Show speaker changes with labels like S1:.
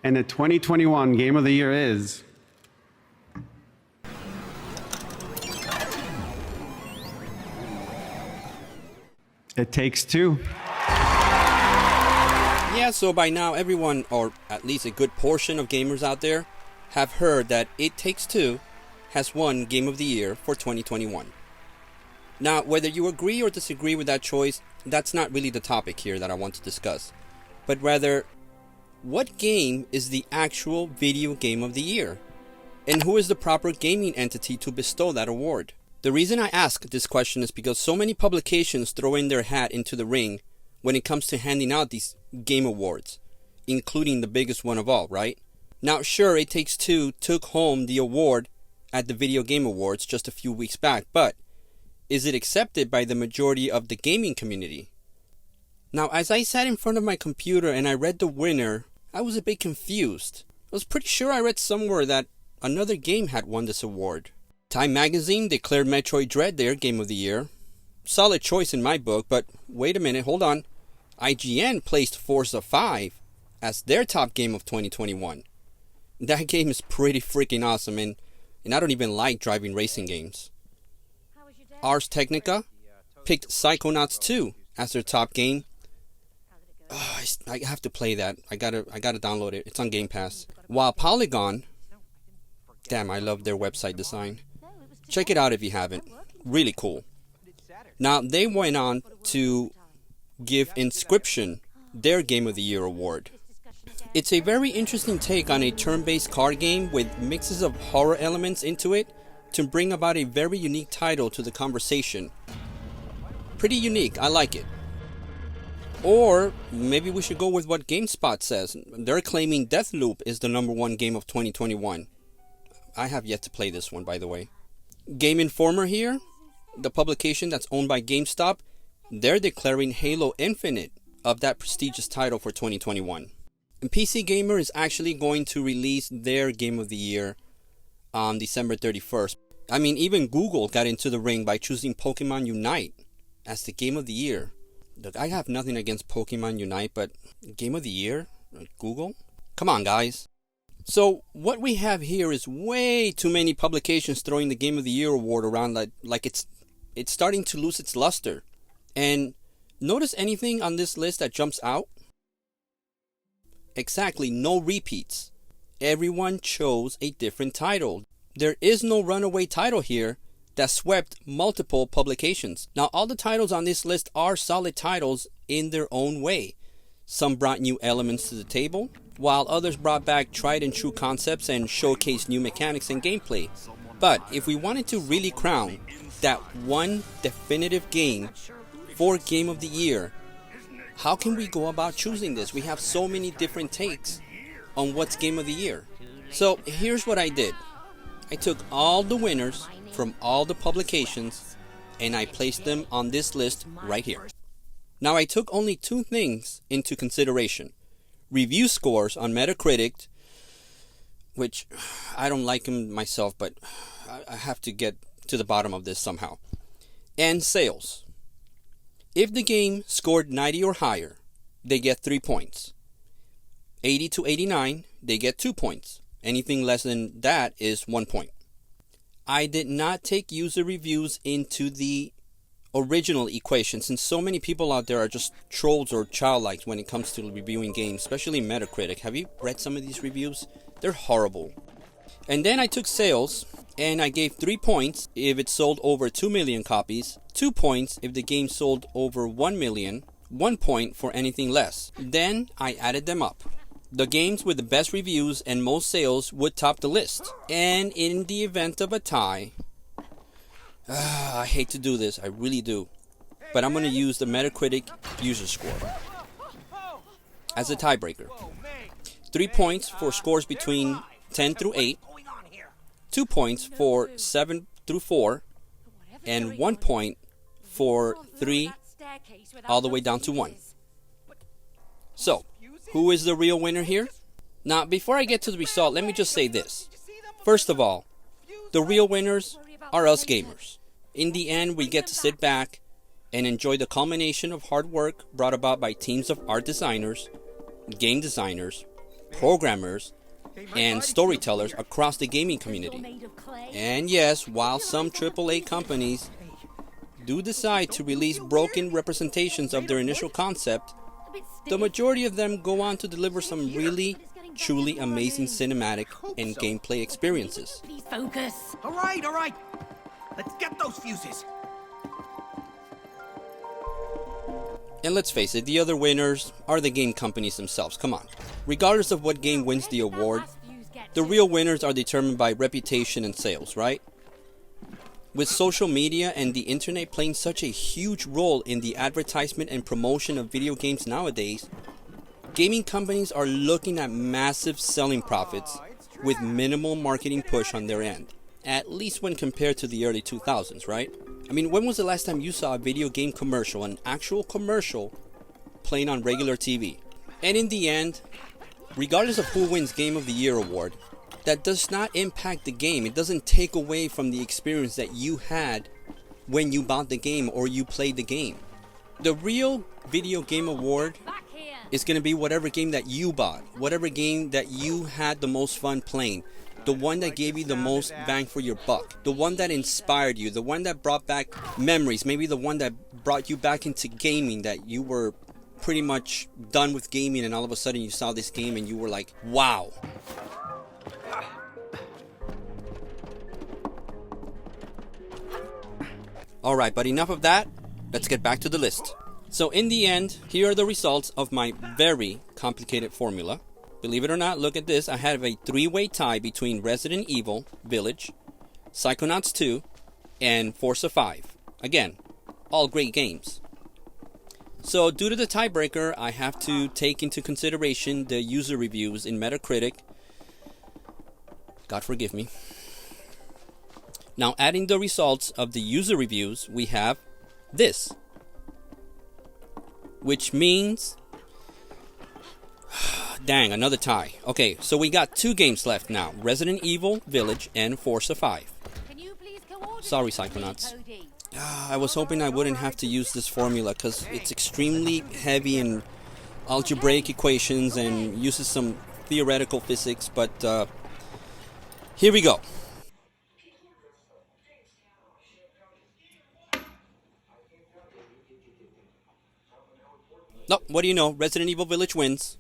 S1: And the 2021 Game of the Year is... It Takes Two.
S2: Yeah, so by now everyone, or at least a good portion of gamers out there, have heard that It Takes Two has won Game of the Year for 2021. Now, whether you agree or disagree with that choice, that's not really the topic here that I want to discuss. But rather, what game is the actual video game of the year? And who is the proper gaming entity to bestow that award? The reason I ask this question is because so many publications throw in their hat into the ring when it comes to handing out these game awards, including the biggest one of all, right? Now, sure, It Takes Two took home the award at the Video Game Awards just a few weeks back, but is it accepted by the majority of the gaming community? Now, as I sat in front of my computer and I read the winner, I was a bit confused. I was pretty sure I read somewhere that another game had won this award. Time Magazine declared Metroid Dread their Game of the Year. Solid choice in my book, but wait a minute, hold on. IGN placed Forza 5 as their top game of 2021. That game is pretty freaking awesome, and I don't even like driving racing games. Ars Technica picked Psychonauts 2 as their top game. Oh, I have to play that. I gotta download it. It's on Game Pass. While Polygon, damn, I love their website design. Check it out if you haven't. Really cool. Now, they went on to give Inscription their Game of the Year award. It's a very interesting take on a turn-based card game with mixes of horror elements into it to bring about a very unique title to the conversation. Pretty unique, I like it. Or maybe we should go with what GameSpot says. They're claiming Deathloop is the #1 game of 2021. I have yet to play this one, by the way. Game Informer here, the publication that's owned by GameStop, they're declaring Halo Infinite of that prestigious title for 2021. And PC Gamer is actually going to release their Game of the Year on December 31st. I mean, even Google got into the ring by choosing Pokemon Unite as the Game of the Year. Look, I have nothing against Pokemon Unite, but Game of the Year? Google? Come on, guys. So, what we have here is way too many publications throwing the Game of the Year award around like it's starting to lose its luster. And notice anything on this list that jumps out? Exactly, no repeats. Everyone chose a different title. There is no runaway title here that swept multiple publications. Now, all the titles on this list are solid titles in their own way. Some brought new elements to the table, while others brought back tried and true concepts and showcased new mechanics and gameplay. But if we wanted to really crown that one definitive game for Game of the Year, how can we go about choosing this? We have so many different takes on what's Game of the Year. So here's what I did. I took all the winners from all the publications and I placed them on this list right here. Now, I took only two things into consideration. Review scores on Metacritic, which I don't like them myself, but I have to get to the bottom of this somehow. And sales. If the game scored 90 or higher, they get 3 points. 80 to 89, they get 2 points. Anything less than that is 1 point. I did not take user reviews into the original equation, since so many people out there are just trolls or childlikes when it comes to reviewing games, especially Metacritic. Have you read some of these reviews? They're horrible. And then I took sales and I gave 3 points if it sold over 2 million copies, 2 points if the game sold over 1 million, 1 point for anything less. Then I added them up. The games with the best reviews and most sales would top the list. And in the event of a tie, I hate to do this, I really do, but I'm going to use the Metacritic user score as a tiebreaker. 3 points for scores between 10 through 8, 2 points for 7 through 4, and 1 point for 3 all the way down to 1. So, who is the real winner here? Now, before I get to the result, let me just say this. First of all, the real winners are us gamers. In the end, we get to sit back and enjoy the culmination of hard work brought about by teams of art designers, game designers, programmers, and storytellers across the gaming community. And yes, while some AAA companies do decide to release broken representations of their initial concept, the majority of them go on to deliver some really, truly amazing cinematic and gameplay experiences.
S3: Focus.
S4: All right. Let's get those fuses.
S2: And let's face it, the other winners are the game companies themselves. Come on. Regardless of what game wins the award, the real winners are determined by reputation and sales, right? With social media and the internet playing such a huge role in the advertisement and promotion of video games nowadays, gaming companies are looking at massive selling profits with minimal marketing push on their end. At least when compared to the early 2000s, right? I mean, when was the last time you saw a video game commercial, an actual commercial, playing on regular TV? And in the end, regardless of who wins Game of the Year award, that does not impact the game. It doesn't take away from the experience that you had when you bought the game or you played the game. The real video game award is going to be whatever game that you bought, whatever game that you had the most fun playing, the one that gave you the most bang for your buck, the one that inspired you, the one that brought back memories, maybe the one that brought you back into gaming, that you were pretty much done with gaming and all of a sudden you saw this game and you were like, wow. Alright, but enough of that. Let's get back to the list. So in the end, here are the results of my very complicated formula. Believe it or not, look at this. I have a three-way tie between Resident Evil Village, Psychonauts 2, and Forza 5. Again, all great games. So due to the tiebreaker, I have to take into consideration the user reviews in Metacritic. God forgive me. Now adding the results of the user reviews, we have this. Which means... Dang, another tie. Okay, so we got two games left now. Resident Evil Village and Forza 5. Sorry, Psychonauts. I was hoping I wouldn't have to use this formula because it's extremely heavy in algebraic equations and uses some theoretical physics, but here we go. No, what do you know? Resident Evil Village wins.